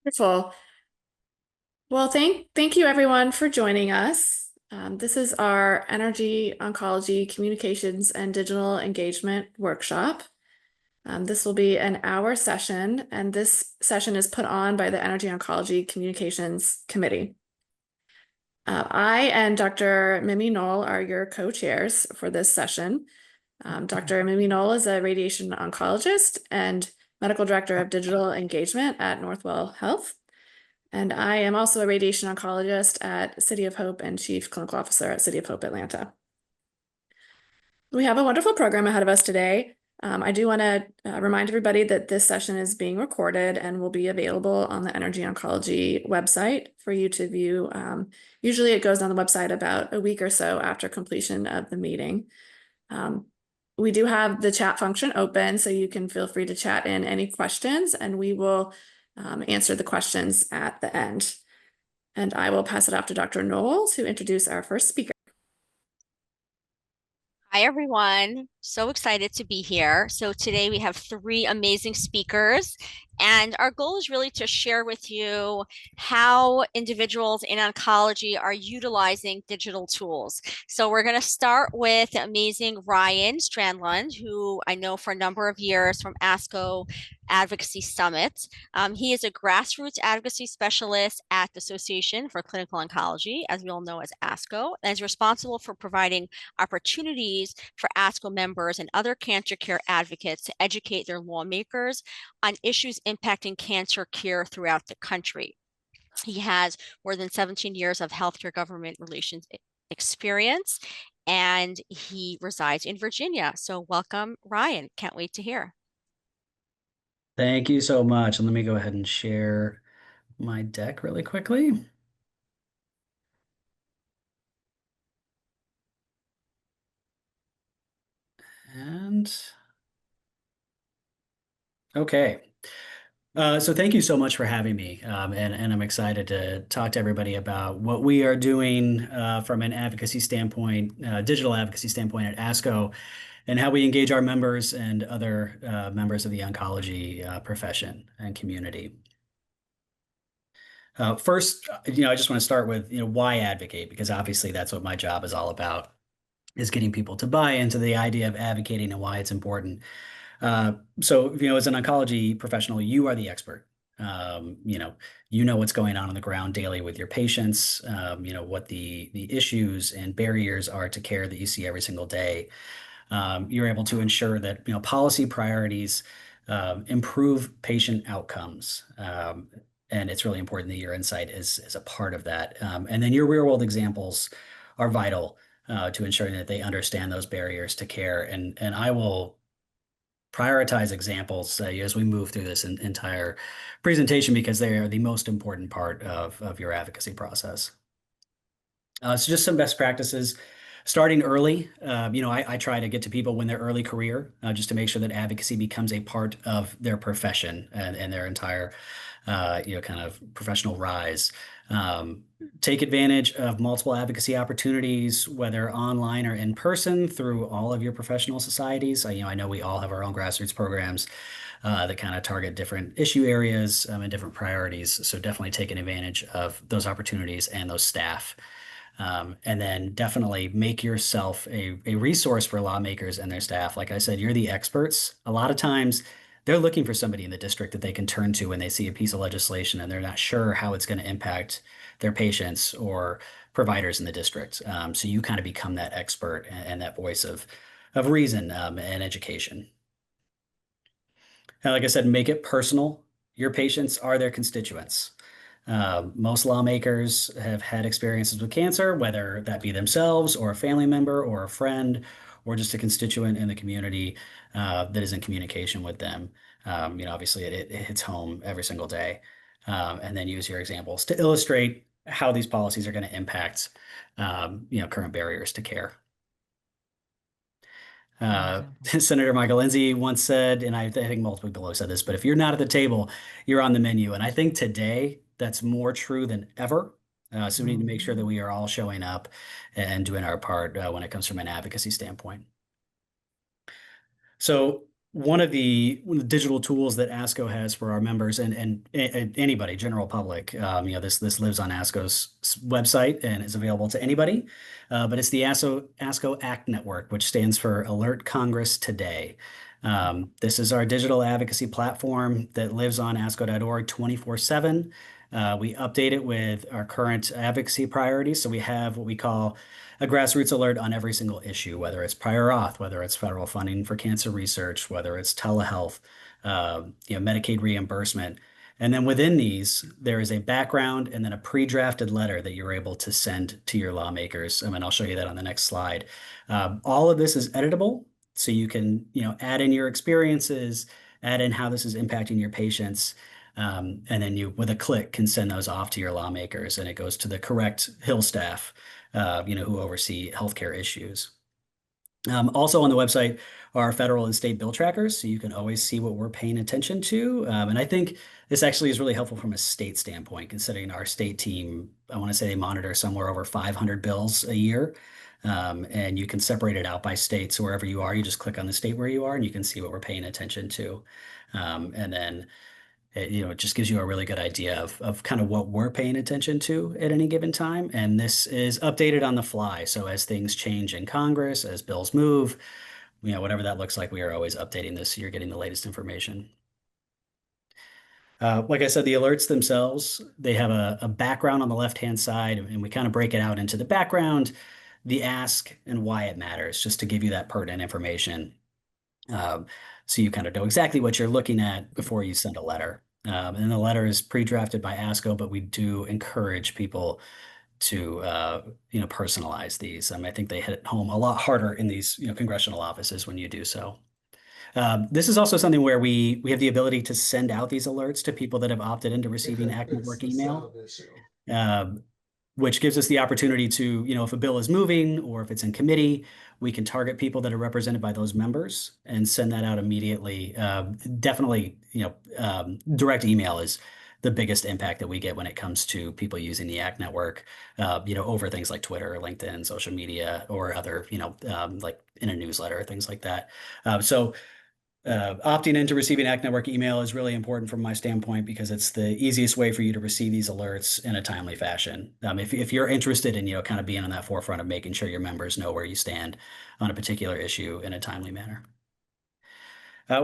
Wonderful. Well, thank you everyone for joining us. This is our NRG Oncology Communications and Digital Engagement Workshop. This will be an hour session, and this session is put on by the NRG Oncology Communications Committee. I and Dr. Mimi Knoll are your co-chairs for this session. Dr. Mimi Knoll is a radiation oncologist and medical director of digital engagement at Northwell Health. And I am also a radiation oncologist at City of Hope and chief clinical officer at City of Hope Atlanta. We have a wonderful program ahead of us today. I do want to remind everybody that this session is being recorded and will be available on the NRG Oncology website for you to view. Usually it goes on the website about a week or so after completion of the meeting. We do have the chat function open, so you can feel free to chat in any questions, and we will answer the questions at the end. And I will pass it off to Dr. Knoll to introduce our first speaker. Hi, everyone. So excited to be here. So today we have three amazing speakers, and our goal is really to share with you how individuals in oncology are utilizing digital tools. So we're going to start with the amazing Ryan Strandlund, who I know for a number of years from ASCO Advocacy Summit. He is a grassroots advocacy specialist at the Association for Clinical Oncology, as we all know as ASCO, and is responsible for providing opportunities for ASCO members and other cancer care advocates to educate their lawmakers on issues impacting cancer care throughout the country. He has more than 17 years of healthcare government relations experience, and he resides in Virginia. So welcome, Ryan. Can't wait to hear. Thank you so much. And let me go ahead and share my deck really quickly. And okay. So thank you so much for having me. And I'm excited to talk to everybody about what we are doing from an advocacy standpoint, digital advocacy standpoint at ASCO, and how we engage our members and other members of the oncology profession and community. First, I just want to start with, why advocate? Because obviously that's what my job is all about, is getting people to buy into the idea of advocating and why it's important. So, as an oncology professional, you are the expert. You know what's going on the ground daily with your patients, what the issues and barriers are to care that you see every single day. You're able to ensure that, policy priorities improve patient outcomes. And it's really important that your insight is a part of that. And then your real world examples are vital to ensuring that they understand those barriers to care. And I will prioritize examples as we move through this entire presentation because they are the most important part of your advocacy process. So just some best practices. Starting early, I try to get to people when they're early career, just to make sure that advocacy becomes a part of their profession and their entire, kind of professional rise. Take advantage of multiple advocacy opportunities, whether online or in person, through all of your professional societies. I know we all have our own grassroots programs that kind of target different issue areas and different priorities. So definitely taking advantage of those opportunities and those staff. And then definitely make yourself a resource for lawmakers and their staff. Like I said, you're the experts. A lot of times they're looking for somebody in the district that they can turn to when they see a piece of legislation and they're not sure how it's going to impact their patients or providers in the district. So you kind of become that expert and that voice of reason and education. And like I said, make it personal. Your patients are their constituents. Most lawmakers have had experiences with cancer, whether that be themselves or a family member or a friend or just a constituent in the community that is in communication with them. Obviously it hits home every single day. And then use your examples to illustrate how these policies are going to impact, current barriers to care. Senator Michael Lindsay once said, and I think multiple people have said this, but if you're not at the table, you're on the menu. And I think today that's more true than ever. So we need to make sure that we are all showing up and doing our part when it comes from an advocacy standpoint. So one of the digital tools that ASCO has for our members and anybody, general public, this lives on ASCO's website and is available to anybody. But it's the ASCO ACT Network, which stands for Alert Congress Today. This is our digital advocacy platform that lives on ASCO.org 24/7. We update it with our current advocacy priorities. So we have what we call a grassroots alert on every single issue, whether it's prior auth, whether it's federal funding for cancer research, whether it's telehealth, Medicaid reimbursement. And then within these, there is a background and then a pre-drafted letter that you're able to send to your lawmakers. And I'll show you that on the next slide. All of this is editable, so you can, add in your experiences, add in how this is impacting your patients. And then you, with a click, can send those off to your lawmakers, and it goes to the correct Hill staff, who oversee healthcare issues. Also on the website are federal and state bill trackers, so you can always see what we're paying attention to. And I think this actually is really helpful from a state standpoint, considering our state team, I want to say they monitor somewhere over 500 bills a year. And you can separate it out by state. So wherever you are, you just click on the state where you are, and you can see what we're paying attention to. And then it just gives you a really good idea of kind of what we're paying attention to at any given time. And this is updated on the fly. So as things change in Congress, as bills move, whatever that looks like, we are always updating this, so you're getting the latest information. Like I said, the alerts themselves, they have a background on the left-hand side, and we kind of break it out into the background, the ask, and why it matters, just to give you that pertinent information. So you kind of know exactly what you're looking at before you send a letter. And the letter is pre-drafted by ASCO, but we do encourage people to, personalize these. I think they hit home a lot harder in these, congressional offices when you do so. This is also something where we have the ability to send out these alerts to people that have opted into receiving active work email. Which gives us the opportunity to, if a bill is moving or if it's in committee, we can target people that are represented by those members and send that out immediately. Definitely, direct email is the biggest impact that we get when it comes to people using the ACT network, over things like Twitter, or LinkedIn, social media, or other, like in a newsletter, things like that. Opting into receiving ACT Network email is really important from my standpoint, because it's the easiest way for you to receive these alerts in a timely fashion. If you're interested in, kind of being on that forefront of making sure your members know where you stand on a particular issue in a timely manner.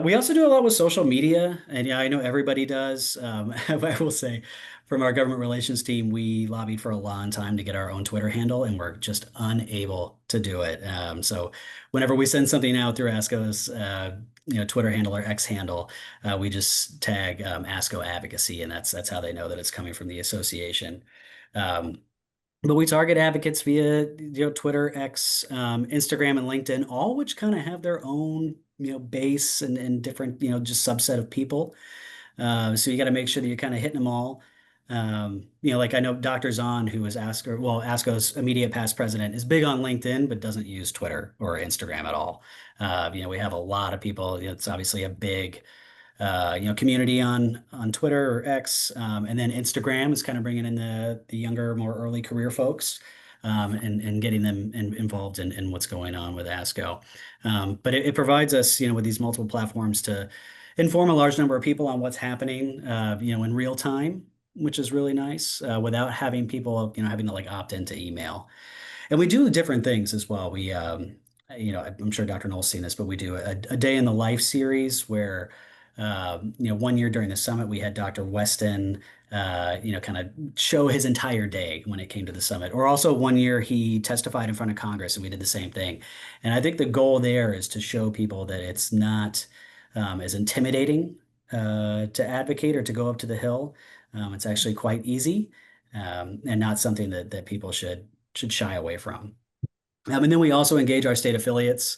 We also do a lot with social media, and I know everybody does. I will say, from our government relations team, we lobbied for a long time to get our own Twitter handle, and we're just unable to do it. So whenever we send something out through ASCO's, Twitter handle or X handle, we just tag ASCO advocacy, and that's how they know that it's coming from the association. But we target advocates via, Twitter, X, Instagram, and LinkedIn, all which kind of have their own, base and different, just subset of people. So you got to make sure that you're kind of hitting them all. Like I know Dr. Zahn, who is ASCO's immediate past president, is big on LinkedIn, but doesn't use Twitter or Instagram at all. We have a lot of people. It's obviously a big community on Twitter or X, and then Instagram is kind of bringing in the younger, more early career folks, and getting them involved in what's going on with ASCO. But it provides us, with these multiple platforms to inform a large number of people on what's happening, in real time, which is really nice, without having people, having to like opt into email. And we do different things as well. We, I'm sure Dr. Knoll's seen this, but we do a day in the life series where, one year during the summit, we had Dr. Weston, kind of show his entire day when it came to the summit. Or also one year he testified in front of Congress, and we did the same thing. And I think the goal there is to show people that it's not as intimidating to advocate or to go up to the Hill. It's actually quite easy, and not something that people should shy away from. And then we also engage our state affiliates,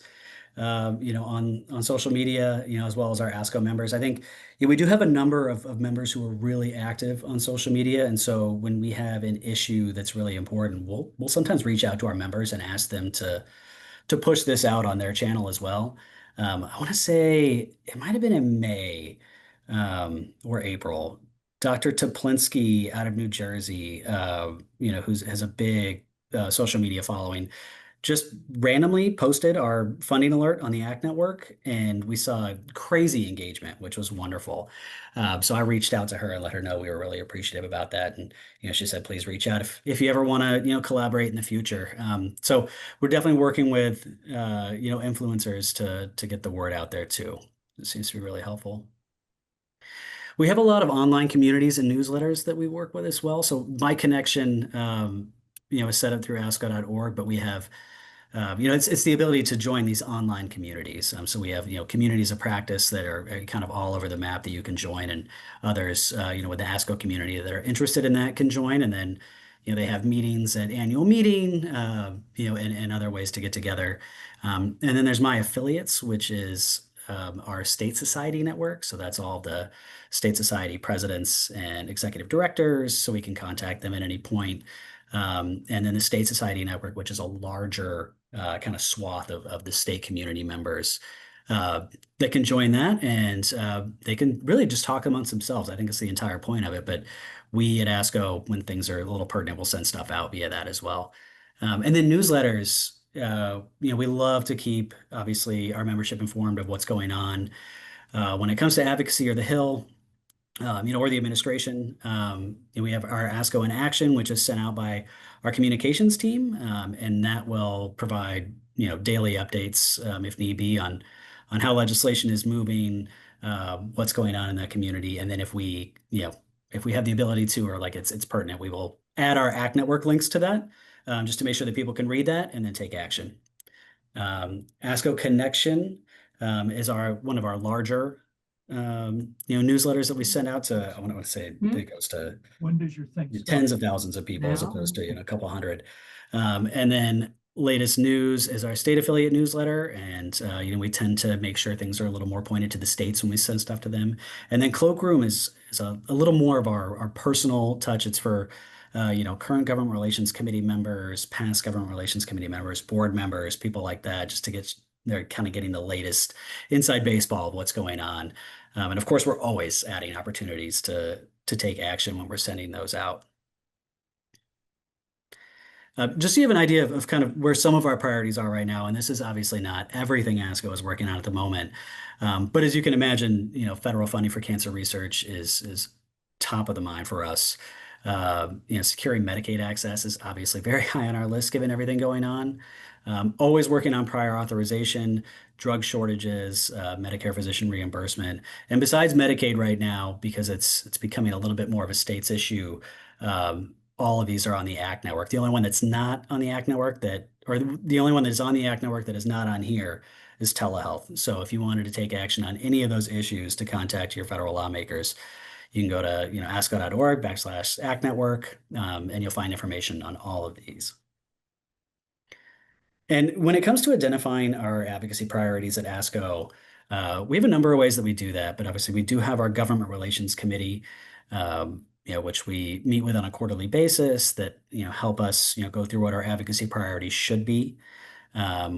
on social media, as well as our ASCO members. I think we do have a number of members who are really active on social media. And so when we have an issue that's really important, we'll sometimes reach out to our members and ask them to push this out on their channel as well. I want to say it might have been in May, or April. Dr. Toplinsky out of New Jersey, who has a big social media following, just randomly posted our funding alert on the ACT network, and we saw crazy engagement, which was wonderful. So I reached out to her and let her know we were really appreciative about that. And she said, please reach out if you ever want to collaborate in the future. So we're definitely working with influencers to get the word out there too. It seems to be really helpful. We have a lot of online communities and newsletters that we work with as well. So my connection, is set up through asco.org, but we have it's the ability to join these online communities. So we have, communities of practice that are kind of all over the map that you can join, and others, with the ASCO community that are interested in that can join. And then, they have meetings at annual meeting, and other ways to get together. And then there's my affiliates, which is our state society network. So that's all the state society presidents and executive directors. So we can contact them at any point. And then the State Society Network, which is a larger kind of swath of the state community members that can join that, and they can really just talk amongst themselves. I think it's the entire point of it. But we at ASCO, when things are a little pertinent, we'll send stuff out via that as well. And then newsletters. We love to keep, obviously, our membership informed of what's going on when it comes to advocacy or the Hill. Or the administration. We have our ASCO in Action, which is sent out by our communications team, and that will provide daily updates if need be on how legislation is moving, what's going on in that community, and then if we have the ability to, or like it's pertinent, we will add our ACT network links to that, just to make sure that people can read that and then take action. ASCO Connection is one of our larger newsletters that we send out to, I want to say it goes to When does your thing start? tens of thousands of people as Now? opposed to a couple hundred. And then latest news is our state affiliate newsletter, and we tend to make sure things are a little more pointed to the states when we send stuff to them. And then Cloakroom is a little more of our personal touch. It's for current government relations committee members, past government relations committee members, board members, people like that, just to get they're kind of getting the latest inside baseball of what's going on. And of course, we're always adding opportunities to take action when we're sending those out. Just so you have an idea of kind of where some of our priorities are right now, and this is obviously not everything ASCO is working on at the moment. But as you can imagine, federal funding for cancer research is top of the mind for us. Securing Medicaid access is obviously very high on our list, given everything going on. Always working on prior authorization, drug shortages, Medicare physician reimbursement. And besides Medicaid right now, because it's becoming a little bit more of a state's issue, all of these are on the ACT network. The only one that's not on the ACT network the only one that is on the ACT network that is not on here is telehealth. So if you wanted to take action on any of those issues, to contact your federal lawmakers, you can go to asco.org/ACT network, and you'll find information on all of these. And when it comes to identifying our advocacy priorities at ASCO, we have a number of ways that we do that, but obviously we do have our Government Relations Committee, which we meet with on a quarterly basis that, help us, go through what our advocacy priorities should be.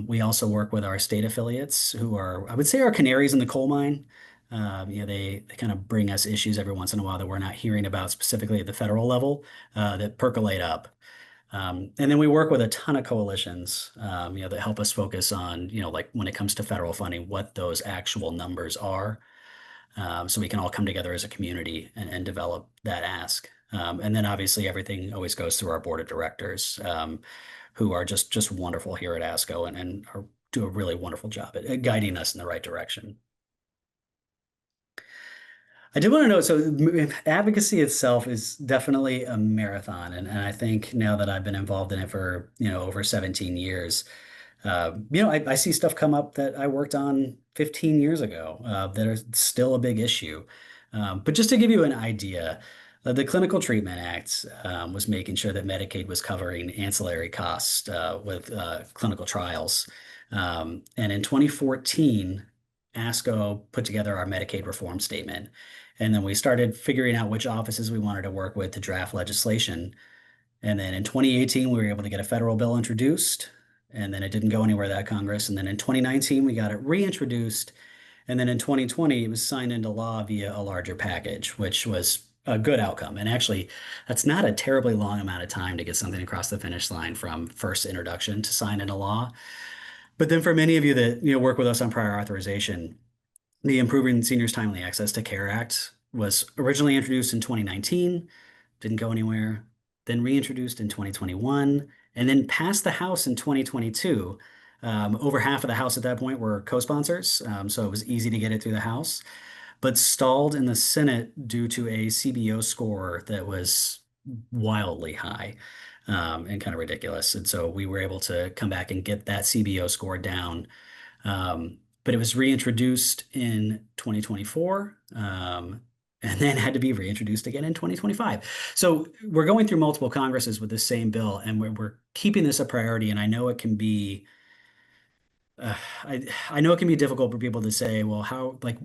We also work with our state affiliates who are, I would say, our canaries in the coal mine. They kind of bring us issues every once in a while that we're not hearing about specifically at the federal level, that percolate up. And then we work with a ton of coalitions, that help us focus on, like when it comes to federal funding, what those actual numbers are, so we can all come together as a community and develop that ask. And then obviously everything always goes through our board of directors, who are just wonderful here at ASCO and do a really wonderful job at guiding us in the right direction. I did want to note, so advocacy itself is definitely a marathon. And I think now that I've been involved in it for, over 17 years, I see stuff come up that I worked on 15 years ago, that are still a big issue. But just to give you an idea, the Clinical Treatment Act was making sure that Medicaid was covering ancillary costs with clinical trials. And in 2014, ASCO put together our Medicaid reform statement. And then we started figuring out which offices we wanted to work with to draft legislation. And then in 2018, we were able to get a federal bill introduced, and then it didn't go anywhere that Congress. And then in 2019, we got it reintroduced. And then in 2020, it was signed into law via a larger package, which was a good outcome. And actually, that's not a terribly long amount of time to get something across the finish line from first introduction to sign into law. But then for many of you that work with us on prior authorization, the Improving Seniors Timely Access to Care Act was originally introduced in 2019, didn't go anywhere, then reintroduced in 2021, and then passed the House in 2022. Over half of the House at that point were co-sponsors, so it was easy to get it through the House, but stalled in the Senate due to a CBO score that was wildly high, and kind of ridiculous. And so we were able to come back and get that CBO score down. But it was reintroduced in 2024, and then had to be reintroduced again in 2025. So we're going through multiple Congresses with the same bill, and we're keeping this a priority. And I know it can be, I know it can be difficult for people to say, well, how, like,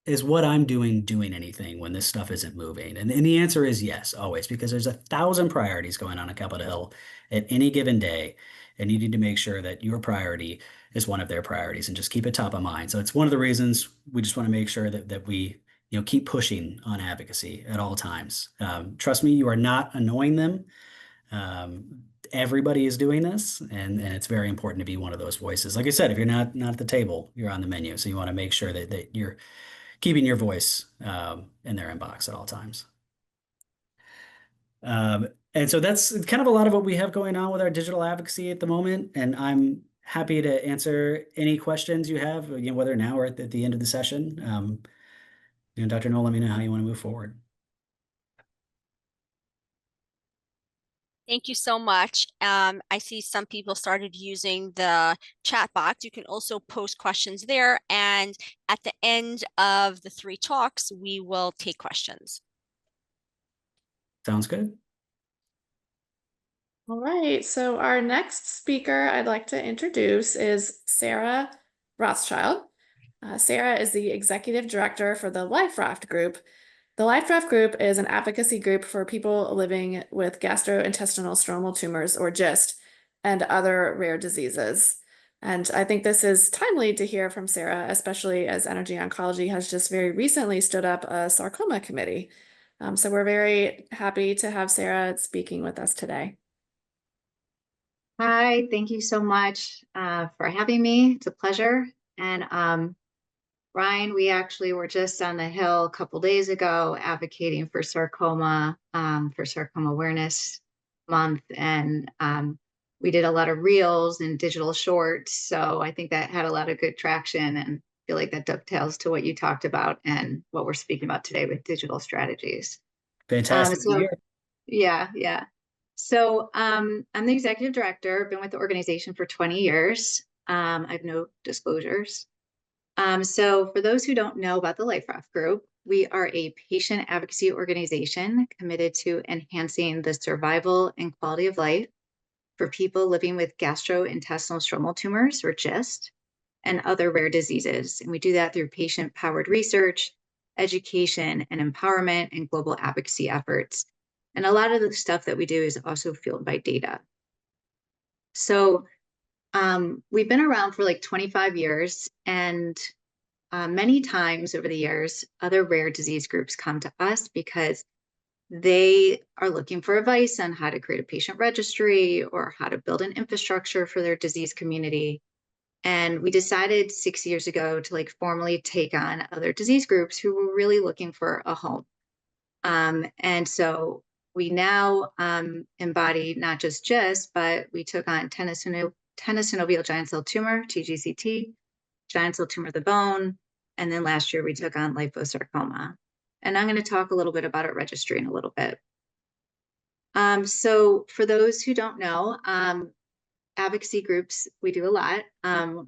is what I'm doing anything when this stuff isn't moving? And the answer is yes, always, because there's 1,000 priorities going on Capitol Hill at any given day, and you need to make sure that your priority is one of their priorities and just keep it top of mind. So it's one of the reasons we just want to make sure that we keep pushing on advocacy at all times. Trust me, you are not annoying them. Everybody is doing this, and it's very important to be one of those voices. Like I said, if you're not at the table, you're on the menu. So you want to make sure that you're keeping your voice in their inbox at all times. And so that's kind of a lot of what we have going on with our digital advocacy at the moment. And I'm happy to answer any questions you have, whether now or at the end of the session. Dr. Knoll, let me know how you want to move forward. Thank you so much. I see some people started using the chat box. You can also post questions there. And at the end of the 3 talks, we will take questions. Sounds good. All right, so our next speaker I'd like to introduce is Sarah Rothschild. Sarah is the Executive Director for the Life Raft Group. The Life Raft Group is an advocacy group for people living with gastrointestinal stromal tumors, or GIST, and other rare diseases. And I think this is timely to hear from Sarah, especially as NRG Oncology has just very recently stood up a sarcoma committee. So we're very happy to have Sarah speaking with us today. Hi, thank you so much for having me. It's a pleasure. And Ryan, we actually were just on the Hill a couple days ago advocating for sarcoma Awareness Month. And we did a lot of reels and digital shorts. So I think that had a lot of good traction, and I feel like that dovetails to what you talked about and what we're speaking about today with digital strategies. Fantastic to hear. Yeah. So I'm the executive director. I've been with the organization for 20 years. I have no disclosures. So for those who don't know about the Life Raft Group, we are a patient advocacy organization committed to enhancing the survival and quality of life for people living with gastrointestinal stromal tumors, or GIST, and other rare diseases. And we do that through patient-powered research, education, and empowerment, and global advocacy efforts. And a lot of the stuff that we do is also fueled by data. So we've been around for like 25 years, and many times over the years, other rare disease groups come to us because they are looking for advice on how to create a patient registry or how to build an infrastructure for their disease community. And we decided 6 years ago to formally take on other disease groups who were really looking for a home. And so we now embody not just GIST, but we took on tenosynovial giant cell tumor, TGCT, giant cell tumor of the bone, and then last year we took on liposarcoma. And I'm going to talk a little bit about our registry in a little bit. So for those who don't know, advocacy groups, we do a lot.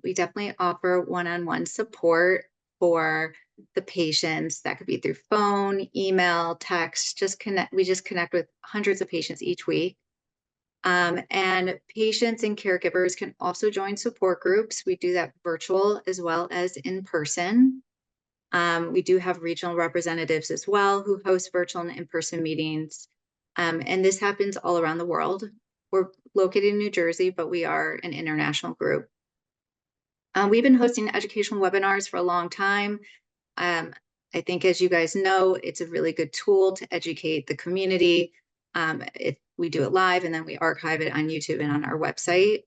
We definitely offer one-on-one support for the patients. That could be through phone, email, text. We just connect with hundreds of patients each week. And patients and caregivers can also join support groups. We do that virtual as well as in person. We do have regional representatives as well who host virtual and in-person meetings. And this happens all around the world. We're located in New Jersey, but we are an international group. We've been hosting educational webinars for a long time. I think, as you guys know, it's a really good tool to educate the community. We do it live, and then we archive it on YouTube and on our website.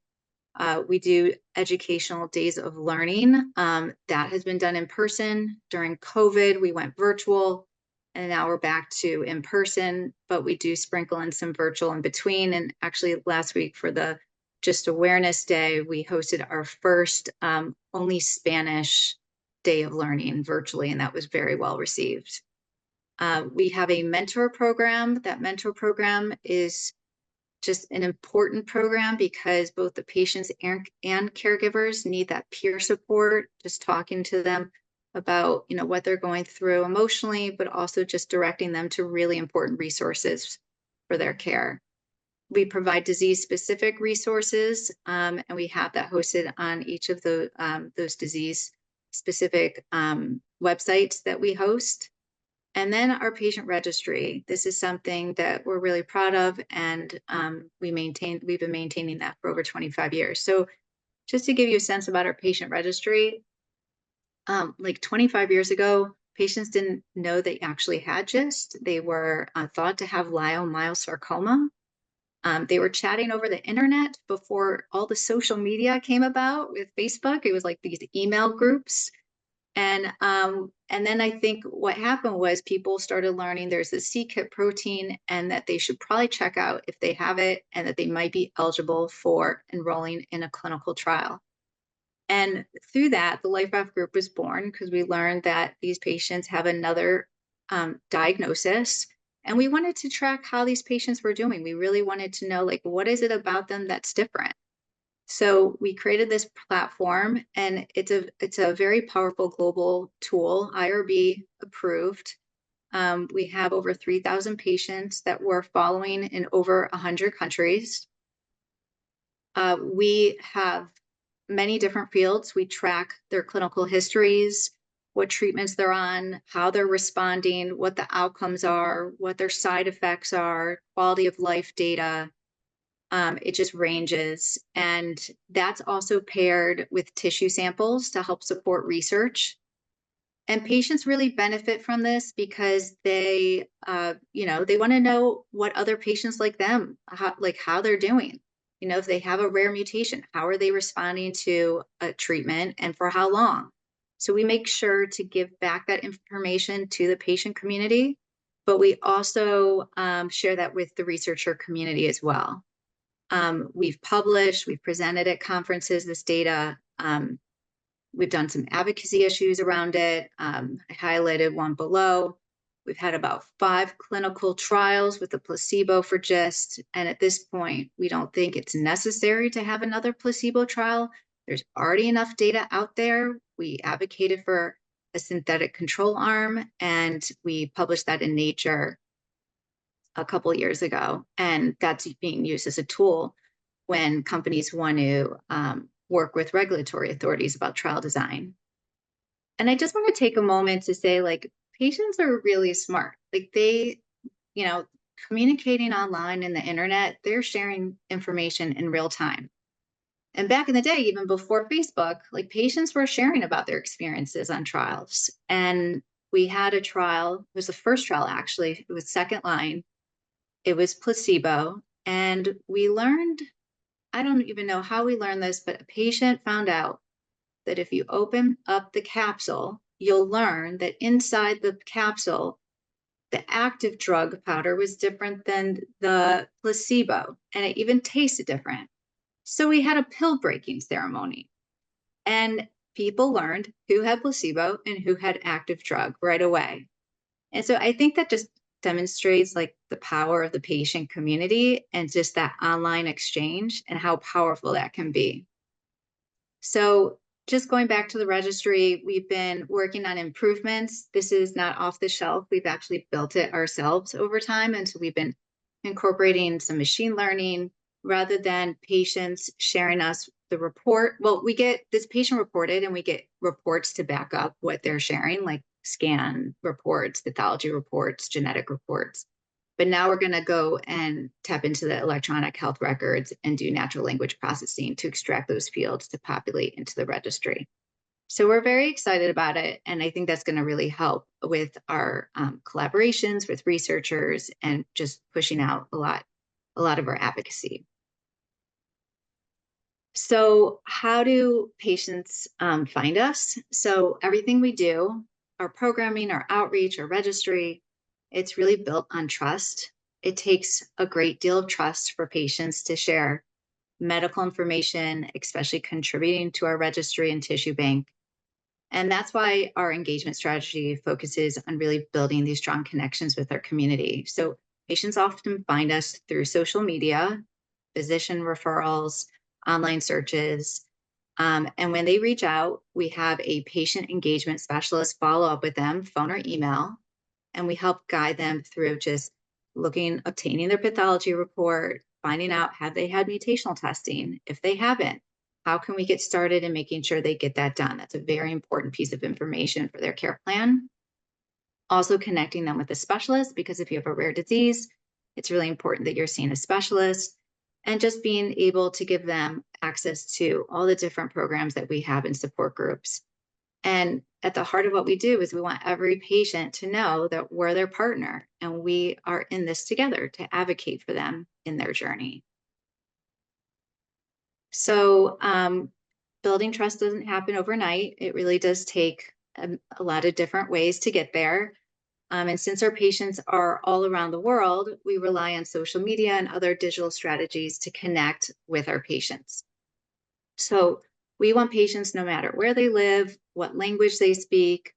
We do educational days of learning. That has been done in person. During COVID, we went virtual, and now we're back to in person, but we do sprinkle in some virtual in between. And actually last week for the Just Awareness Day, we hosted our first only Spanish day of learning virtually, and that was very well received. We have a mentor program. That mentor program is just an important program because both the patients and caregivers need that peer support, just talking to them about, you know, what they're going through emotionally, but also just directing them to really important resources for their care. We provide disease-specific resources, and we have that hosted on each of those disease-specific websites that we host. And then our patient registry. This is something that we're really proud of, and we've been maintaining that for over 25 years. So just to give you a sense about our patient registry, like 25 years ago, patients didn't know they actually had GIST. They were thought to have leiomyosarcoma. They were chatting over the internet before all the social media came about with Facebook. It was like these email groups. And then I think what happened was people started learning there's a c-KIT protein and that they should probably check out if they have it and that they might be eligible for enrolling in a clinical trial. And through that, the LifeRaft group was born because we learned that these patients have another diagnosis. And we wanted to track how these patients were doing. We really wanted to know, like, what is it about them that's different? So we created this platform, and it's a very powerful global tool, IRB approved. We have over 3,000 patients that we're following in over 100 countries. We have many different fields. We track their clinical histories, what treatments they're on, how they're responding, what the outcomes are, what their side effects are, quality of life data. It just ranges. And that's also paired with tissue samples to help support research. And patients really benefit from this because they, they want to know what other patients like them, how they're doing. You know, if they have a rare mutation, how are they responding to a treatment and for how long? So we make sure to give back that information to the patient community, but we also share that with the researcher community as well. We've published, we've presented at conferences, this data. We've done some advocacy issues around it. I highlighted one below. We've had about 5 clinical trials with a placebo for GIST. And at this point, we don't think it's necessary to have another placebo trial. There's already enough data out there. We advocated for a synthetic control arm, and we published that in Nature a couple of years ago, and that's being used as a tool when companies want to work with regulatory authorities about trial design. And I just want to take a moment to say, like, patients are really smart. Like, they, communicating online and the internet, they're sharing information in real time. And back in the day, even before Facebook, like, patients were sharing about their experiences on trials. And we had a trial, it was the first trial, actually, it was second line. It was placebo, and we learned, I don't even know how we learned this, but a patient found out that if you open up the capsule, you'll learn that inside the capsule, the active drug powder was different than the placebo, and it even tasted different. So we had a pill breaking ceremony, and people learned who had placebo and who had active drug right away. And so I think that just demonstrates, like, the power of the patient community and just that online exchange and how powerful that can be. So just going back to the registry, we've been working on improvements. This is not off the shelf. We've actually built it ourselves over time. And so we've been incorporating some machine learning rather than patients sharing us the report. Well, we get this patient reported, and we get reports to back up what they're sharing, like scan reports, pathology reports, genetic reports. But now we're going to go and tap into the electronic health records and do natural language processing to extract those fields to populate into the registry. So we're very excited about it. And I think that's going to really help with our collaborations with researchers and just pushing out a lot of our advocacy. So how do patients find us? So everything we do, our programming, our outreach, our registry, it's really built on trust. It takes a great deal of trust for patients to share medical information, especially contributing to our registry and tissue bank. And that's why our engagement strategy focuses on really building these strong connections with our community. So patients often find us through social media, physician referrals, online searches. And when they reach out, we have a patient engagement specialist follow up with them, phone or email, and we help guide them through just obtaining their pathology report, finding out have they had mutational testing. If they haven't, how can we get started in making sure they get that done? That's a very important piece of information for their care plan. Also connecting them with a specialist, because if you have a rare disease, it's really important that you're seeing a specialist, and just being able to give them access to all the different programs that we have in support groups. And at the heart of what we do is we want every patient to know that we're their partner and we are in this together to advocate for them in their journey. So building trust doesn't happen overnight. It really does take a lot of different ways to get there. And since our patients are all around the world, we rely on social media and other digital strategies to connect with our patients. So we want patients, no matter where they live, what language they speak,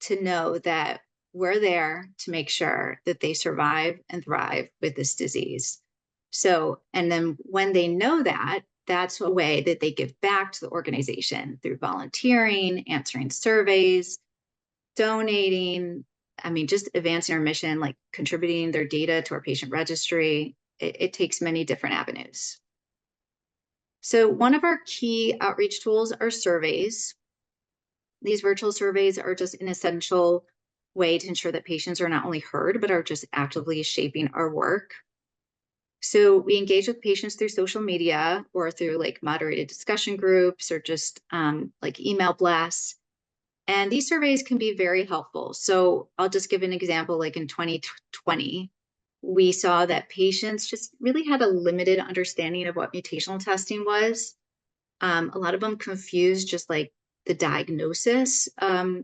to know that we're there to make sure that they survive and thrive with this disease. So, and then when they know that, that's a way that they give back to the organization through volunteering, answering surveys, donating. I mean, just advancing our mission, like contributing their data to our patient registry. It takes many different avenues. So one of our key outreach tools are surveys. These virtual surveys are just an essential way to ensure that patients are not only heard, but are just actively shaping our work. So we engage with patients through social media or through like moderated discussion groups or just like email blasts. And these surveys can be very helpful. So I'll just give an example, like in 2020, we saw that patients just really had a limited understanding of what mutational testing was. A lot of them confused just like the diagnosis,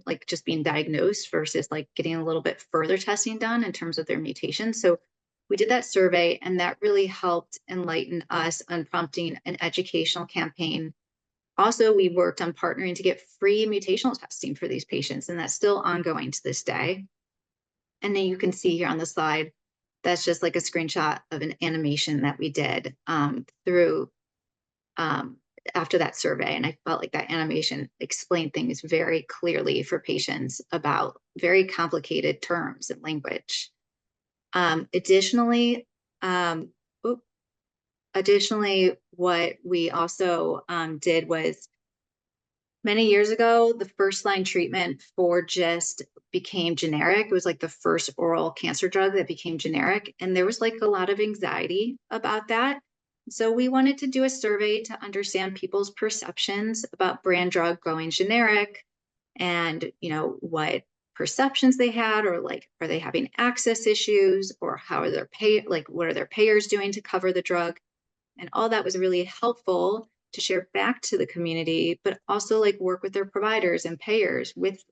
like just being diagnosed versus like getting a little bit further testing done in terms of their mutation. So we did that survey and that really helped enlighten us on prompting an educational campaign. Also, we worked on partnering to get free mutational testing for these patients, and that's still ongoing to this day. And then you can see here on the slide, that's just like a screenshot of an animation that we did through after that survey. And I felt like that animation explained things very clearly for patients about very complicated terms and language. Additionally, what we also did was many years ago, the first line treatment for GIST became generic. It was like the first oral cancer drug that became generic. And there was like a lot of anxiety about that. So we wanted to do a survey to understand people's perceptions about brand drug going generic and, you know, what perceptions they had, or like, are they having access issues, or how are what are their payers doing to cover the drug? And all that was really helpful to share back to the community, but also like work with their providers and payers with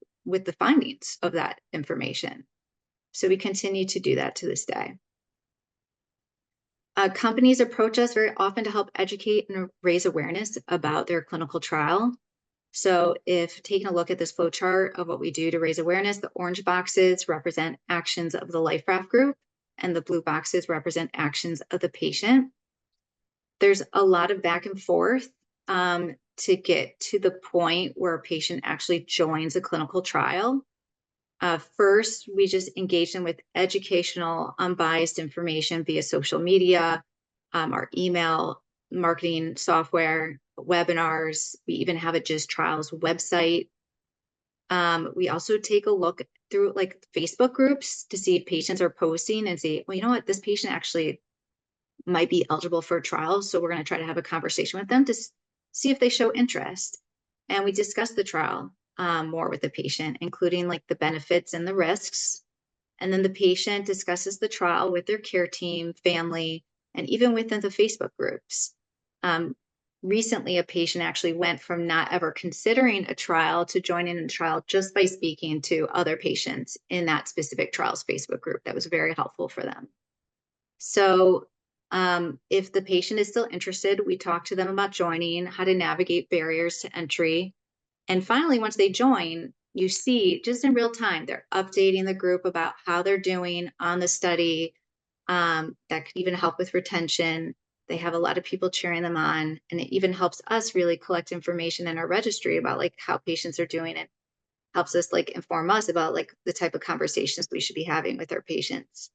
the findings of that information. So we continue to do that to this day. Companies approach us very often to help educate and raise awareness about their clinical trial. So if taking a look at this flow chart of what we do to raise awareness, the orange boxes represent actions of the LifeRaft group, and the blue boxes represent actions of the patient. There's a lot of back and forth to get to the point where a patient actually joins a clinical trial. First, we just engage them with educational, unbiased information via social media, our email marketing software, webinars. We even have a GIST Trials website. We also take a look through like Facebook groups to see if patients are posting and say, well, you know what, this patient actually might be eligible for a trial. So we're going to try to have a conversation with them to see if they show interest. And we discussed the trial more with the patient, including like the benefits and the risks. And then the patient discusses the trial with their care team, family, and even within the Facebook groups. Recently, a patient actually went from not ever considering a trial to joining a trial just by speaking to other patients in that specific trial's Facebook group. That was very helpful for them. So if the patient is still interested, we talk to them about joining, how to navigate barriers to entry. And finally, once they join, you see just in real time, they're updating the group about how they're doing on the study. That could even help with retention. They have a lot of people cheering them on, and it even helps us really collect information in our registry about like how patients are doing. It helps us like inform us about like the type of conversations we should be having with our patients.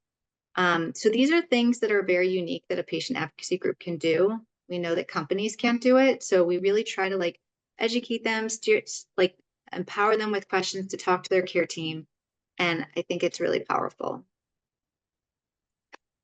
So these are things that are very unique that a patient advocacy group can do. We know that companies can't do it, so we really try to like educate them, like empower them with questions to talk to their care team, and I think it's really powerful.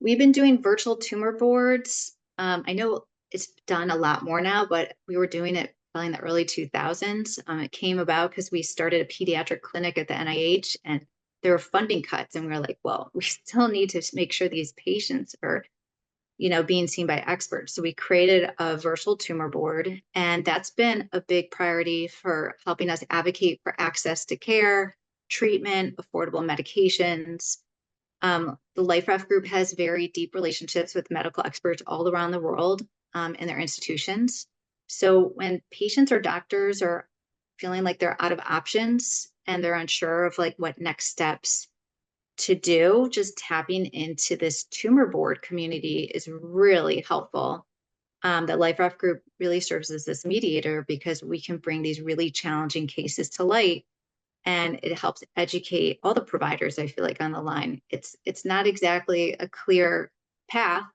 We've been doing virtual tumor boards. I know it's done a lot more now, but we were doing it probably in the early 2000s. It came about because we started a pediatric clinic at the NIH, and there were funding cuts, and we were like, well, we still need to make sure these patients are, being seen by experts. So we created a virtual tumor board, and that's been a big priority for helping us advocate for access to care, treatment, affordable medications. The LifeRef group has very deep relationships with medical experts all around the world in their institutions. So when patients or doctors are feeling like they're out of options and they're unsure of like what next steps to do, just tapping into this tumor board community is really helpful. The LifeRef group really serves as this mediator because we can bring these really challenging cases to light, and it helps educate all the providers, I feel like, on the line. It's not exactly a clear path,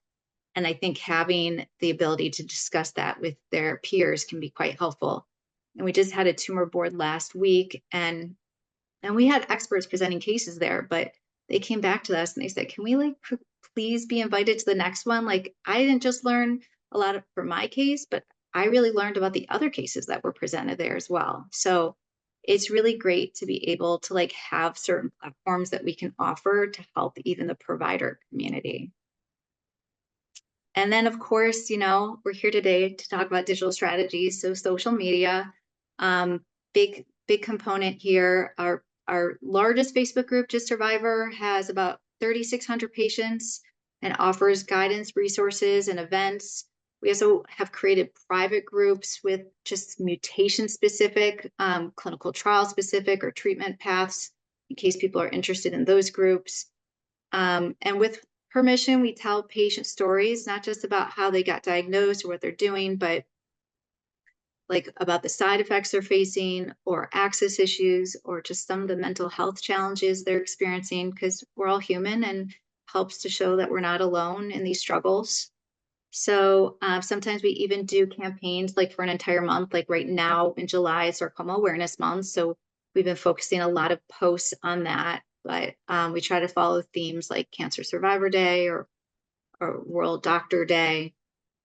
and I think having the ability to discuss that with their peers can be quite helpful. And we just had a tumor board last week, and we had experts presenting cases there, but they came back to us and they said, can we like please be invited to the next one? Like, I didn't just learn a lot for my case, but I really learned about the other cases that were presented there as well. So it's really great to be able to like have certain platforms that we can offer to help even the provider community. And then of course, we're here today to talk about digital strategies. So social media, big component here. Our largest Facebook group, Just Survivor, has about 3,600 patients and offers guidance, resources, and events. We also have created private groups with just mutation-specific, clinical trial-specific, or treatment paths in case people are interested in those groups. And with permission, we tell patient stories, not just about how they got diagnosed or what they're doing, but like about the side effects they're facing or access issues or just some of the mental health challenges they're experiencing, because we're all human, and helps to show that we're not alone in these struggles. So sometimes we even do campaigns like for an entire month, like right now in July, it's Sarcoma Awareness Month. So we've been focusing a lot of posts on that, but we try to follow themes like Cancer Survivor Day or World Doctor Day.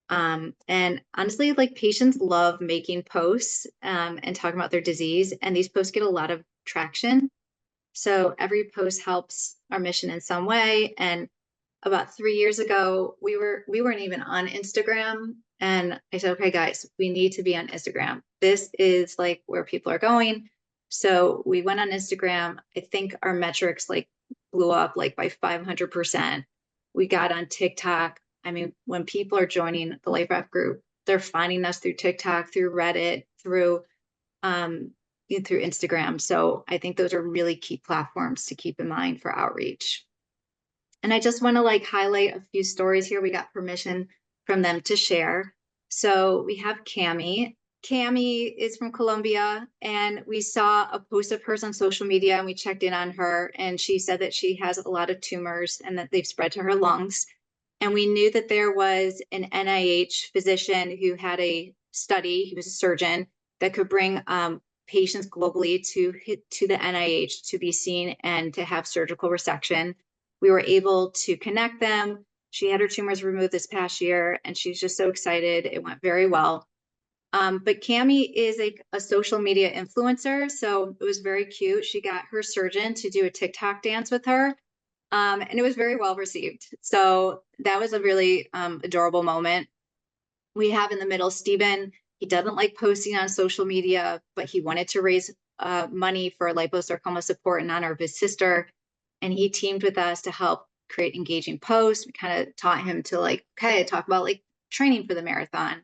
And honestly, like patients love making posts and talking about their disease, and these posts get a lot of traction. So every post helps our mission in some way. And about 3 years ago, we weren't even on Instagram. And I said, okay, guys, we need to be on Instagram. This is like where people are going. So we went on Instagram. I think our metrics like blew up like by 500%. We got on TikTok. I mean, when people are joining the LifeRef group, they're finding us through TikTok, through Reddit, through Instagram. So I think those are really key platforms to keep in mind for outreach. And I just want to like highlight a few stories here. We got permission from them to share. So we have Cami. Cami is from Colombia, and we saw a post of hers on social media, and we checked in on her, and she said that she has a lot of tumors and that they've spread to her lungs. And we knew that there was an NIH physician who had a study, he was a surgeon, that could bring patients globally to the NIH to be seen and to have surgical resection. We were able to connect them. She had her tumors removed this past year, and she's just so excited. It went very well. But Cami is a social media influencer, so it was very cute. She got her surgeon to do a TikTok dance with her, and it was very well received. So that was a really adorable moment. We have in the middle Stephen. He doesn't like posting on social media, but he wanted to raise money for liposarcoma support in honor of his sister. And he teamed with us to help create engaging posts. We kind of taught him to talk about training for the marathon.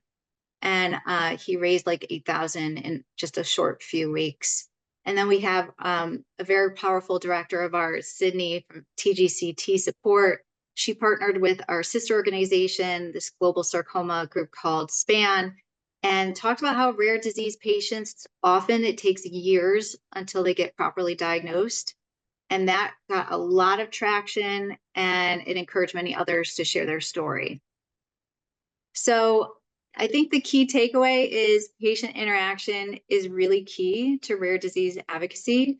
And he raised like 8,000 in just a short few weeks. And then we have a very powerful director of ours, Sydney from TGCT Support. She partnered with our sister organization, this global sarcoma group called SPAN, and talked about how rare disease patients, often it takes years until they get properly diagnosed. And that got a lot of traction, and it encouraged many others to share their story. So I think the key takeaway is patient interaction is really key to rare disease advocacy.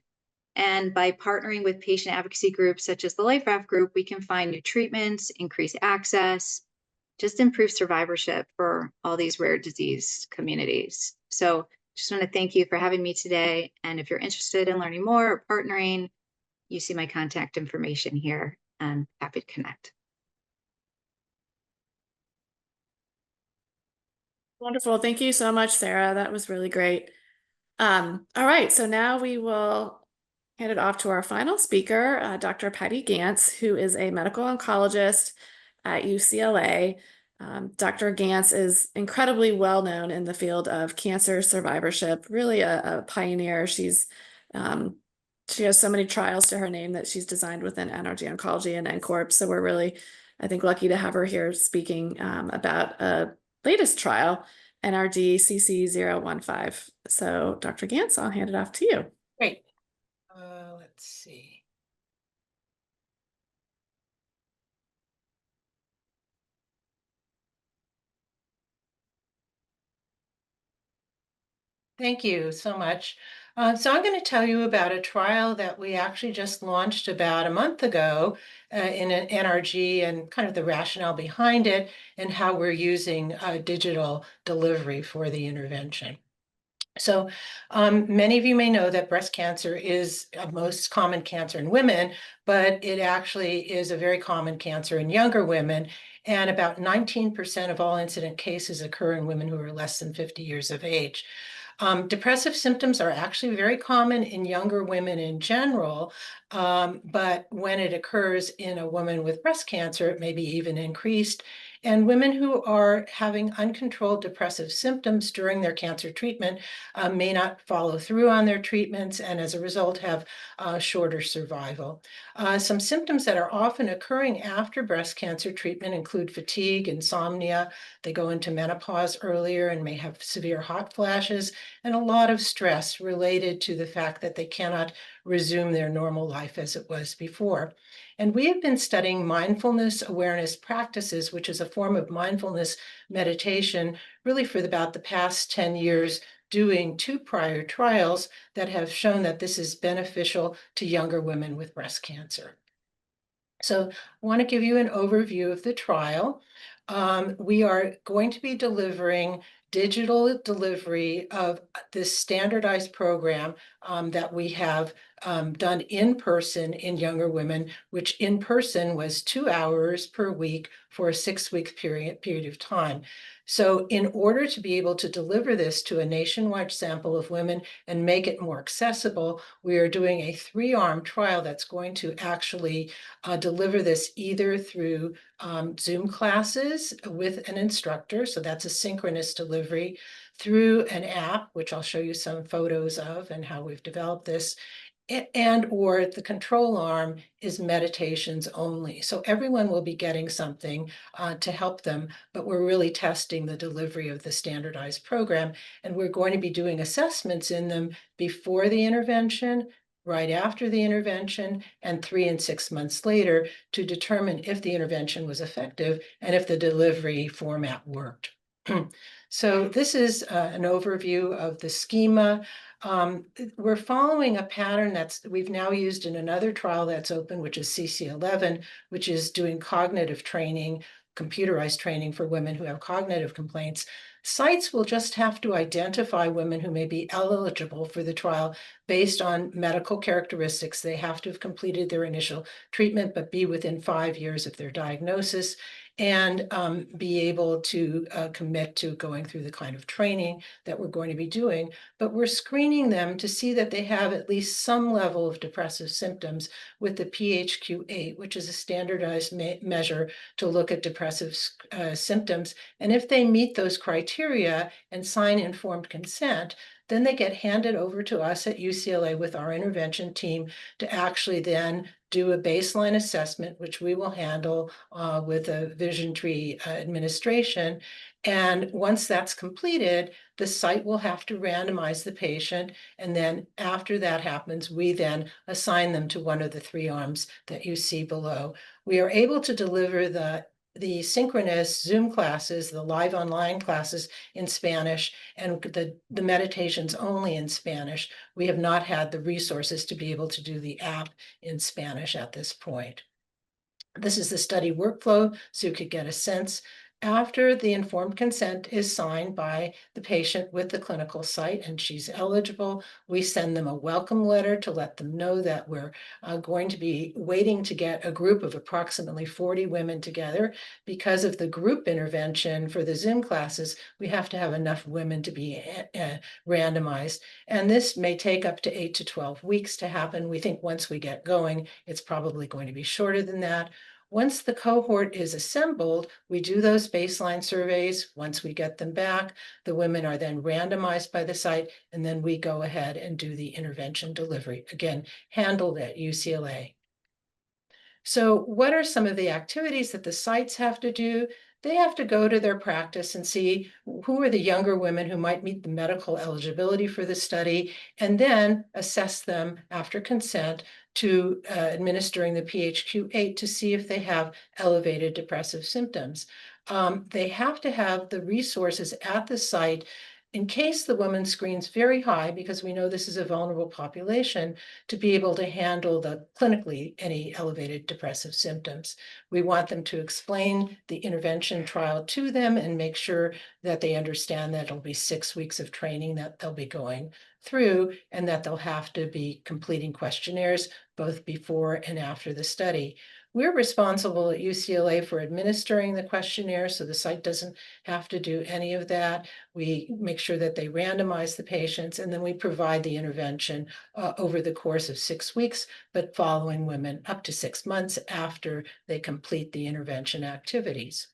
And by partnering with patient advocacy groups such as the LifeRaft group, we can find new treatments, increase access, just improve survivorship for all these rare disease communities. So just want to thank you for having me today. And if you're interested in learning more or partnering, you see my contact information here. I'm happy to connect. Wonderful. Thank you so much, Sarah. That was really great. All right, so now we will hand it off to our final speaker, Dr. Patty Gantz, who is a medical oncologist at UCLA. Dr. Gantz is incredibly well known in the field of cancer survivorship, really a pioneer. She has so many trials to her name that she's designed within NRG Oncology and NCORP. So we're really, I think, lucky to have her here speaking about a latest trial, NRG CC015. So Dr. Gantz, I'll hand it off to you. Great. Let's see. Thank you so much. So I'm going to tell you about a trial that we actually just launched about a month ago in an NRG, and kind of the rationale behind it and how we're using digital delivery for the intervention. So many of you may know that breast cancer is a most common cancer in women, but it actually is a very common cancer in younger women. And about 19% of all incident cases occur in women who are less than 50 years of age. Depressive symptoms are actually very common in younger women in general, but when it occurs in a woman with breast cancer, it may be even increased. And women who are having uncontrolled depressive symptoms during their cancer treatment may not follow through on their treatments, and as a result have shorter survival. Some symptoms that are often occurring after breast cancer treatment include fatigue, insomnia. They go into menopause earlier and may have severe hot flashes, and a lot of stress related to the fact that they cannot resume their normal life as it was before. And we have been studying mindfulness awareness practices, which is a form of mindfulness meditation, really for about the past 10 years, doing 2 prior trials that have shown that this is beneficial to younger women with breast cancer. So I want to give you an overview of the trial. We are going to be delivering digital delivery of this standardized program that we have done in person in younger women, which in person was 2 hours per week for a 6-week period of time. So in order to be able to deliver this to a nationwide sample of women and make it more accessible, we are doing a 3-arm trial that's going to actually deliver this either through Zoom classes with an instructor, so that's a synchronous delivery, through an app, which I'll show you some photos of and how we've developed this, and or the control arm is meditations only. So everyone will be getting something to help them, but we're really testing the delivery of the standardized program. And we're going to be doing assessments in them before the intervention, right after the intervention, and 3 and 6 months later to determine if the intervention was effective and if the delivery format worked. So this is an overview of the schema. We're following a pattern that we've now used in another trial that's open, which is CC11, which is doing cognitive training computerized training for women who have cognitive complaints. Sites will just have to identify women who may be eligible for the trial based on medical characteristics. They have to have completed their initial treatment, but be within 5 years of their diagnosis, and be able to commit to going through the kind of training that we're going to be doing. But we're screening them to see that they have at least some level of depressive symptoms with the PHQ-8, which is a standardized measure to look at depressive symptoms. And if they meet those criteria and sign informed consent, then they get handed over to us at UCLA with our intervention team to actually then do a baseline assessment, which we will handle with a vision tree administration. And once that's completed, the site will have to randomize the patient. And then after that happens, we then assign them to one of the 3 arms that you see below. We are able to deliver the synchronous Zoom classes, the live online classes in Spanish, and the meditations only in Spanish. We have not had the resources to be able to do the app in Spanish at this point. This is the study workflow, so you could get a sense. After the informed consent is signed by the patient with the clinical site and she's eligible, we send them a welcome letter to let them know that we're going to be waiting to get a group of approximately 40 women together. Because of the group intervention for the Zoom classes, we have to have enough women to be randomized. And this may take up to 8 to 12 weeks to happen. We think once we get going, it's probably going to be shorter than that. Once the cohort is assembled, we do those baseline surveys. Once we get them back, the women are then randomized by the site, and then we go ahead and do the intervention delivery, again, handled at UCLA. So what are some of the activities that the sites have to do? They have to go to their practice and see who are the younger women who might meet the medical eligibility for the study, and then assess them after consent to administering the PHQ-8 to see if they have elevated depressive symptoms. They have to have the resources at the site in case the woman screens very high, because we know this is a vulnerable population, to be able to handle the clinically any elevated depressive symptoms. We want them to explain the intervention trial to them and make sure that they understand that it'll be 6 weeks of training that they'll be going through, and that they'll have to be completing questionnaires both before and after the study. We're responsible at UCLA for administering the questionnaire, so the site doesn't have to do any of that. We make sure that they randomize the patients, and then we provide the intervention over the course of 6 weeks, but following women up to 6 months after they complete the intervention activities.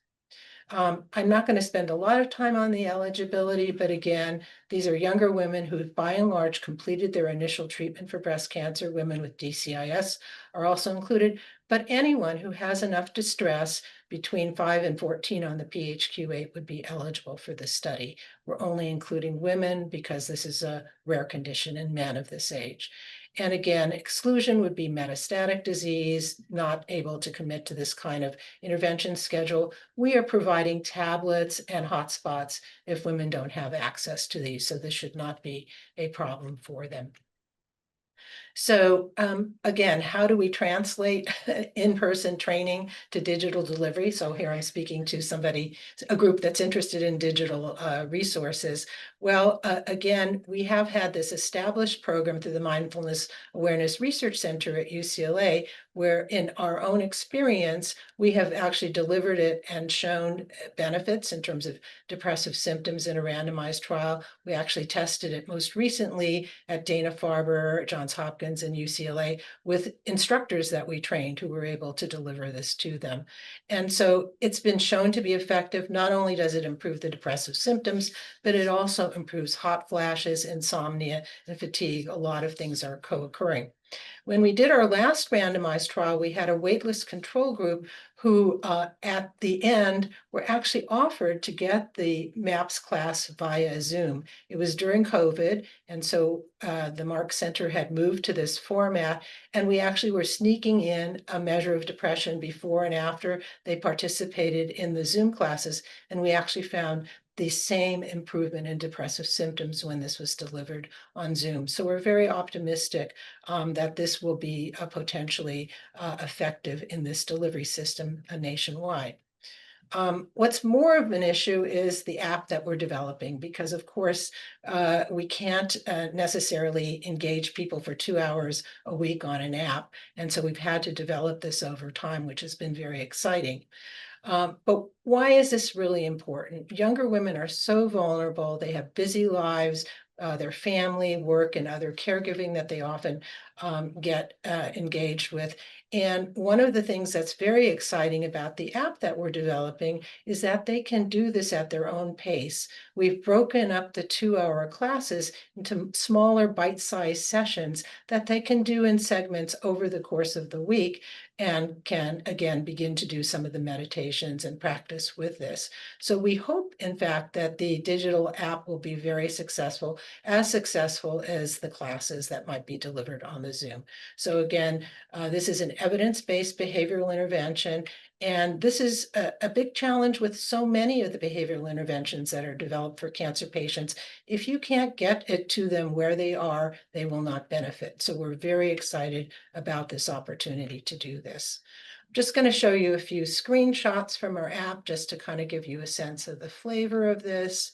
I'm not going to spend a lot of time on the eligibility, but again, these are younger women who have by and large completed their initial treatment for breast cancer. Women with DCIS are also included, but anyone who has enough distress between 5 and 14 on the PHQ-8 would be eligible for this study. We're only including women because this is a rare condition in men of this age. And again, exclusion would be metastatic disease, not able to commit to this kind of intervention schedule. We are providing tablets and hotspots if women don't have access to these, so this should not be a problem for them. So again, how do we translate in-person training to digital delivery? So here I'm speaking to somebody, a group that's interested in digital resources. Well, again, we have had this established program through the Mindfulness Awareness Research Center at UCLA, where in our own experience, we have actually delivered it and shown benefits in terms of depressive symptoms in a randomized trial. We actually tested it most recently at Dana-Farber, Johns Hopkins, and UCLA with instructors that we trained who were able to deliver this to them. And so it's been shown to be effective. Not only does it improve the depressive symptoms, but it also improves hot flashes, insomnia, and fatigue. A lot of things are co-occurring. When we did our last randomized trial, we had a waitlist control group who at the end were actually offered to get the MAPS class via Zoom. It was during COVID, and so the Mark Center had moved to this format, and we actually were sneaking in a measure of depression before and after they participated in the Zoom classes, and we actually found the same improvement in depressive symptoms when this was delivered on Zoom. So we're very optimistic that this will be potentially effective in this delivery system nationwide. What's more of an issue is the app that we're developing, because of course, we can't necessarily engage people for 2 hours a week on an app. And so we've had to develop this over time, which has been very exciting. But why is this really important? Younger women are so vulnerable. They have busy lives, their family, work, and other caregiving that they often get engaged with. And one of the things that's very exciting about the app that we're developing is that they can do this at their own pace. We've broken up the 2-hour classes into smaller bite-sized sessions that they can do in segments over the course of the week, and can again begin to do some of the meditations and practice with this. So we hope, in fact, that the digital app will be very successful, as successful as the classes that might be delivered on the Zoom. So again, this is an evidence-based behavioral intervention, and this is a big challenge with so many of the behavioral interventions that are developed for cancer patients. If you can't get it to them where they are, they will not benefit. So we're very excited about this opportunity to do this. I'm just going to show you a few screenshots from our app just to kind of give you a sense of the flavor of this.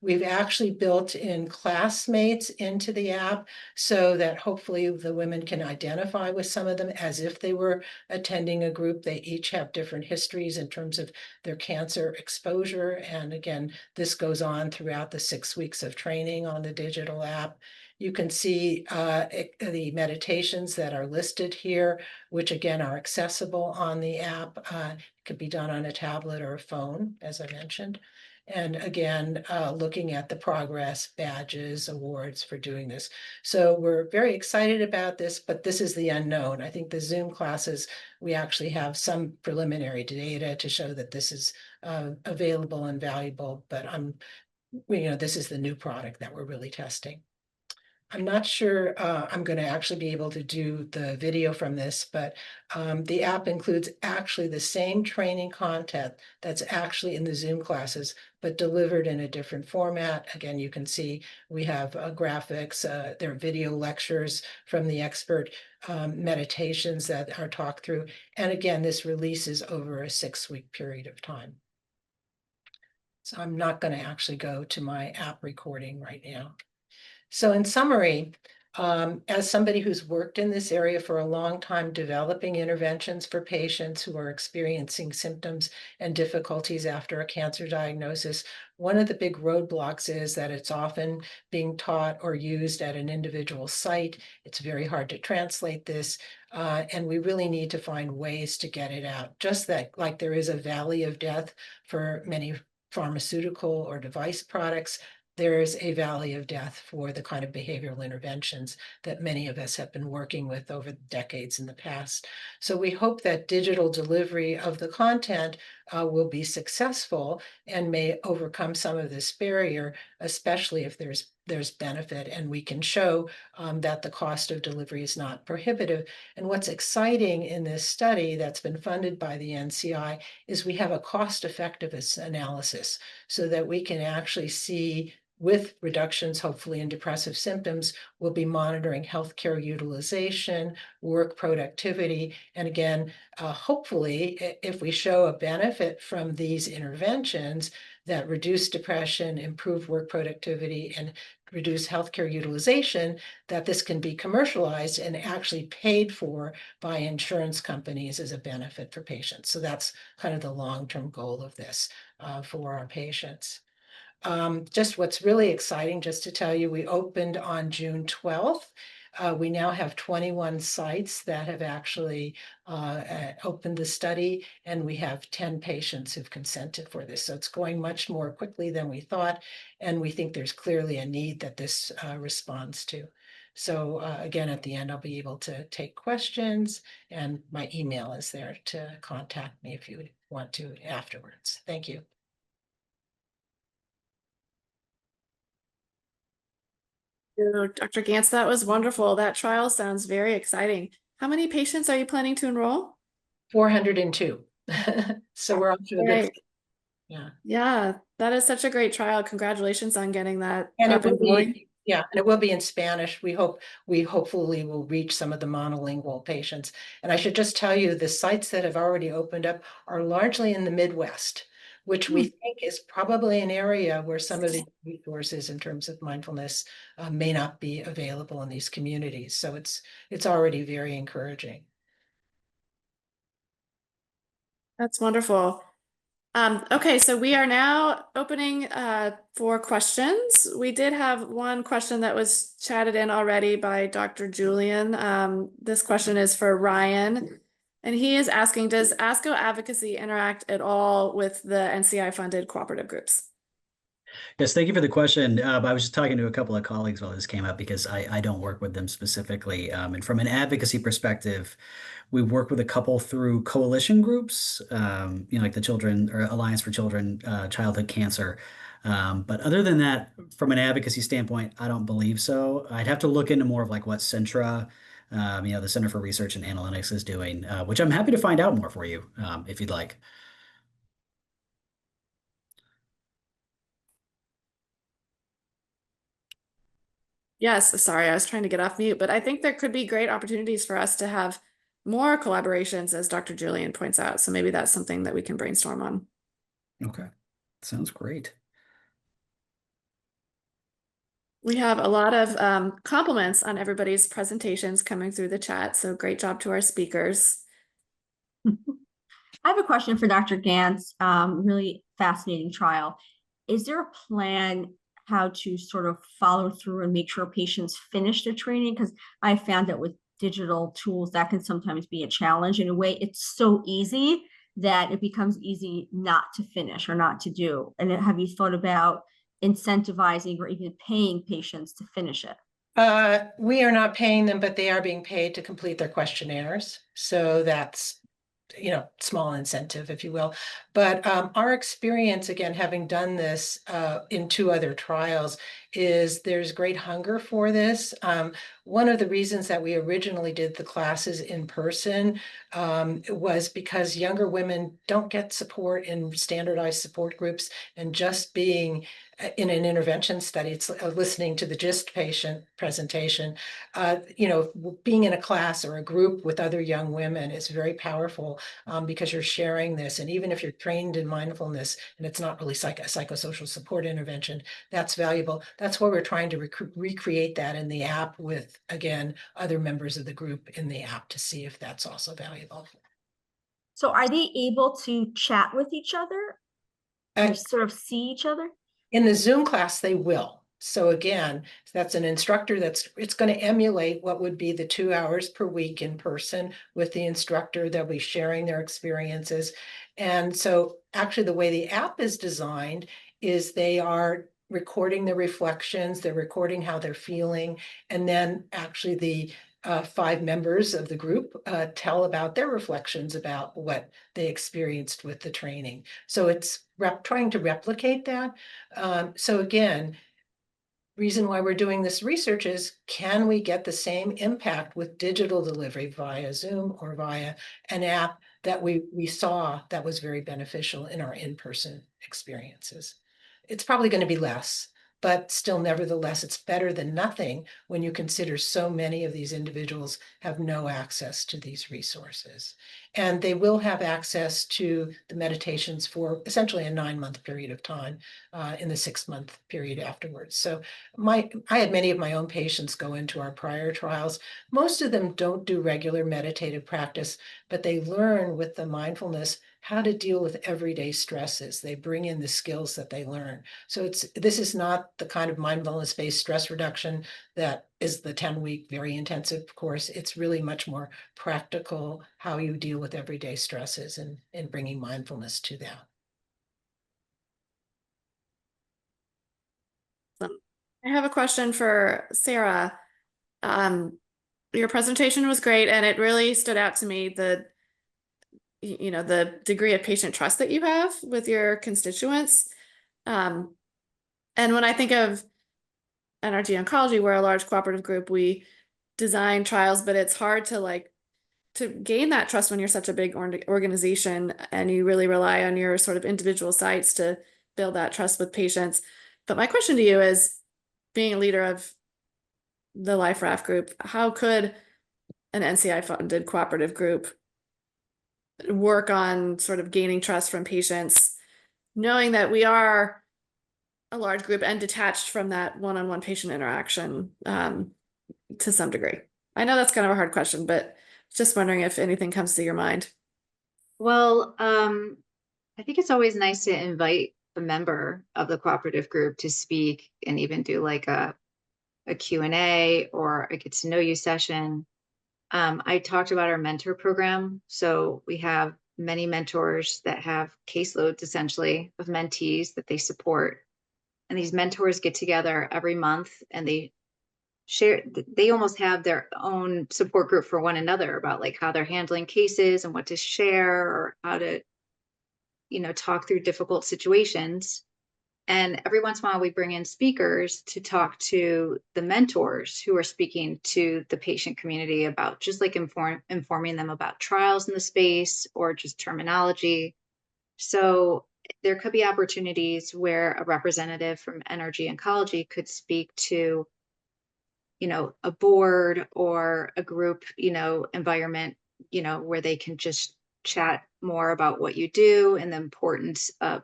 We've actually built in classmates into the app so that hopefully the women can identify with some of them as if they were attending a group. They each have different histories in terms of their cancer exposure. And again, this goes on throughout the 6 weeks of training on the digital app. You can see the meditations that are listed here, which again are accessible on the app. It could be done on a tablet or a phone, as I mentioned. And again, looking at the progress, badges, awards for doing this. So we're very excited about this, but this is the unknown. I think the Zoom classes, we actually have some preliminary data to show that this is available and valuable, but this is the new product that we're really testing. I'm not sure I'm going to actually be able to do the video from this, but the app includes actually the same training content that's actually in the Zoom classes, but delivered in a different format. Again, you can see we have graphics, there are video lectures from the expert, meditations that are talked through. And again, this releases over a 6-week period of time. So I'm not going to actually go to my app recording right now. So in summary, as somebody who's worked in this area for a long time, developing interventions for patients who are experiencing symptoms and difficulties after a cancer diagnosis, one of the big roadblocks is that it's often being taught or used at an individual site. It's very hard to translate this, and we really need to find ways to get it out. Just that, like there is a valley of death for many pharmaceutical or device products, there is a valley of death for the kind of behavioral interventions that many of us have been working with over decades in the past. So we hope that digital delivery of the content will be successful and may overcome some of this barrier, especially if there's benefit and we can show that the cost of delivery is not prohibitive. And what's exciting in this study that's been funded by the NCI is we have a cost effectiveness analysis so that we can actually see, with reductions, hopefully, in depressive symptoms, we'll be monitoring healthcare utilization, work productivity. And again, hopefully, if we show a benefit from these interventions that reduce depression, improve work productivity, and reduce healthcare utilization, that this can be commercialized and actually paid for by insurance companies as a benefit for patients. So that's kind of the long-term goal of this for our patients. Just what's really exciting, just to tell you, we opened on June 12th. We now have 21 sites that have actually opened the study, and we have 10 patients who've consented for this. So it's going much more quickly than we thought, and we think there's clearly a need that this responds to. So again, at the end, I'll be able to take questions, and my email is there to contact me if you want to afterwards. Thank you. Dr. Gantz, that was wonderful. That trial sounds very exciting. How many patients are you planning to enroll? 402. So we're off to a good. Yeah. Yeah, that is such a great trial. Congratulations on getting that And up and going. Yeah, and it will be in Spanish. We hopefully will reach some of the monolingual patients. And I should just tell you, the sites that have already opened up are largely in the Midwest. which we think is probably an area where some of the resources in terms of mindfulness may not be available in these communities. So it's already very encouraging. That's wonderful. Okay, so we are now opening for questions. We did have one question that was chatted in already by Dr. Julian. This question is for Ryan, and he is asking, does ASCO advocacy interact at all with the NCI-funded cooperative groups? Yes, thank you for the question. I was just talking to a couple of colleagues while this came up because I don't work with them specifically. And from an advocacy perspective, we work with a couple through coalition groups, like the Children or Alliance for Children, Childhood Cancer. But other than that, from an advocacy standpoint, I don't believe so. I'd have to look into more of like what Centra, the Center for Research and Analytics is doing, which I'm happy to find out more for you, if you'd like. Yes, sorry, I was trying to get off mute, but I think there could be great opportunities for us to have more collaborations, as Dr. Julian points out. So maybe that's something that we can brainstorm on. Okay, sounds great. We have a lot of compliments on everybody's presentations coming through the chat. So great job to our speakers. I have a question for Dr. Gantz. Really fascinating trial. Is there a plan how to sort of follow through and make sure patients finish the training? Because I found that with digital tools, that can sometimes be a challenge. In a way, it's so easy that it becomes easy not to finish or not to do. And have you thought about incentivizing or even paying patients to finish it? We are not paying them, but they are being paid to complete their questionnaires. So that's small incentive, if you will. But our experience, again, having done this in 2 other trials, is there's great hunger for this. One of the reasons that we originally did the classes in person was because younger women don't get support in standardized support groups, and just being in an intervention study, it's listening to the GIST patient presentation, being in a class or a group with other young women is very powerful because you're sharing this. And even if you're trained in mindfulness and it's not really psychosocial support intervention, that's valuable. That's why we're trying to recreate that in the app with, again, other members of the group in the app to see if that's also valuable. So are they able to chat with each other and sort of see each other? In the Zoom class, they will. So again, that's an instructor it's going to emulate what would be the 2 hours per week in person with the instructor. They'll be sharing their experiences. And so actually the way the app is designed is they are recording the reflections, they're recording how they're feeling, and then actually the 5 members of the group tell about their reflections about what they experienced with the training. So it's trying to replicate that. So again, reason why we're doing this research is, can we get the same impact with digital delivery via Zoom or via an app that we saw that was very beneficial in our in-person experiences? It's probably going to be less, but still, nevertheless, it's better than nothing when you consider so many of these individuals have no access to these resources. And they will have access to the meditations for essentially a 9-month period of time in the 6-month period afterwards. So I had many of my own patients go into our prior trials. Most of them don't do regular meditative practice, but they learn with the mindfulness how to deal with everyday stresses. They bring in the skills that they learn. So this is not the kind of mindfulness-based stress reduction that is the 10-week very intensive course. It's really much more practical, how you deal with everyday stresses and bringing mindfulness to that. I have a question for Sarah. Your presentation was great, and it really stood out to me the degree of patient trust that you have with your constituents. And when I think of NRG Oncology, we're a large cooperative group. We design trials, but it's hard to gain that trust when you're such a big organization and you really rely on your sort of individual sites to build that trust with patients. But my question to you is, being a leader of the LifeRaft group, how could an NCI-funded cooperative group work on sort of gaining trust from patients knowing that we are a large group and detached from that one-on-one patient interaction to some degree. I know that's kind of a hard question, but just wondering if anything comes to your mind. Well, I think it's always nice to invite a member of the cooperative group to speak and even do like a Q&A or a get to know you session. I talked about our mentor program. So we have many mentors that have caseloads essentially of mentees that they support. And these mentors get together every month and they share, they almost have their own support group for one another about like how they're handling cases and what to share or how to, talk through difficult situations. And every once in a while, we bring in speakers to talk to the mentors who are speaking to the patient community about just like informing them about trials in the space or just terminology. So there could be opportunities where a representative from NRG Oncology could speak to, a board or a group, environment, where they can just chat more about what you do and the importance of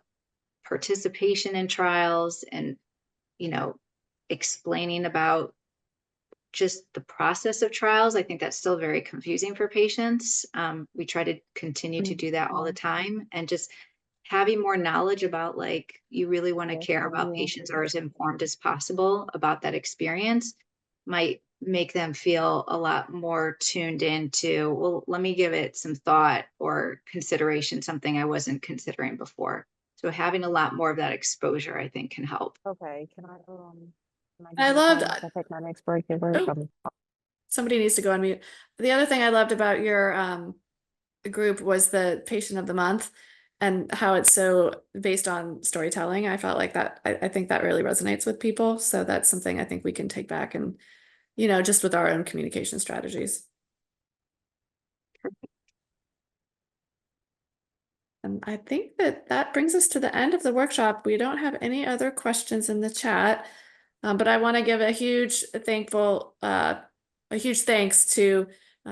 participation in trials and, you know, explaining about just the process of trials. I think that's still very confusing for patients. We try to continue to do that all the time, and just having more knowledge about like you really want to care about patients or as informed as possible about that experience might make them feel a lot more tuned into, well, let me give it some thought or consideration, something I wasn't considering before. So having a lot more of that exposure, I think, can help. Okay, can I give you loved, time to take my next break here? oh, somebody needs to go on mute. The other thing I loved about your group was the patient of the month and how it's so based on storytelling. I felt like that, I think that really resonates with people. So that's something I think we can take back and, just with our own communication strategies. And I think that brings us to the end of the workshop. We don't have any other questions in the chat, but I want to give a huge thanks to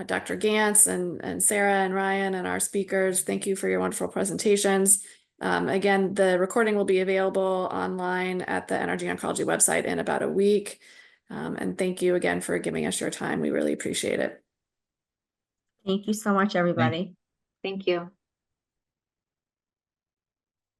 Dr. Gantz and Sarah and Ryan and our speakers. Thank you for your wonderful presentations. Again, the recording will be available online at the NRG Oncology website in about a week. And thank you again for giving us your time. We really appreciate it. Thank you so much, everybody. Thank you.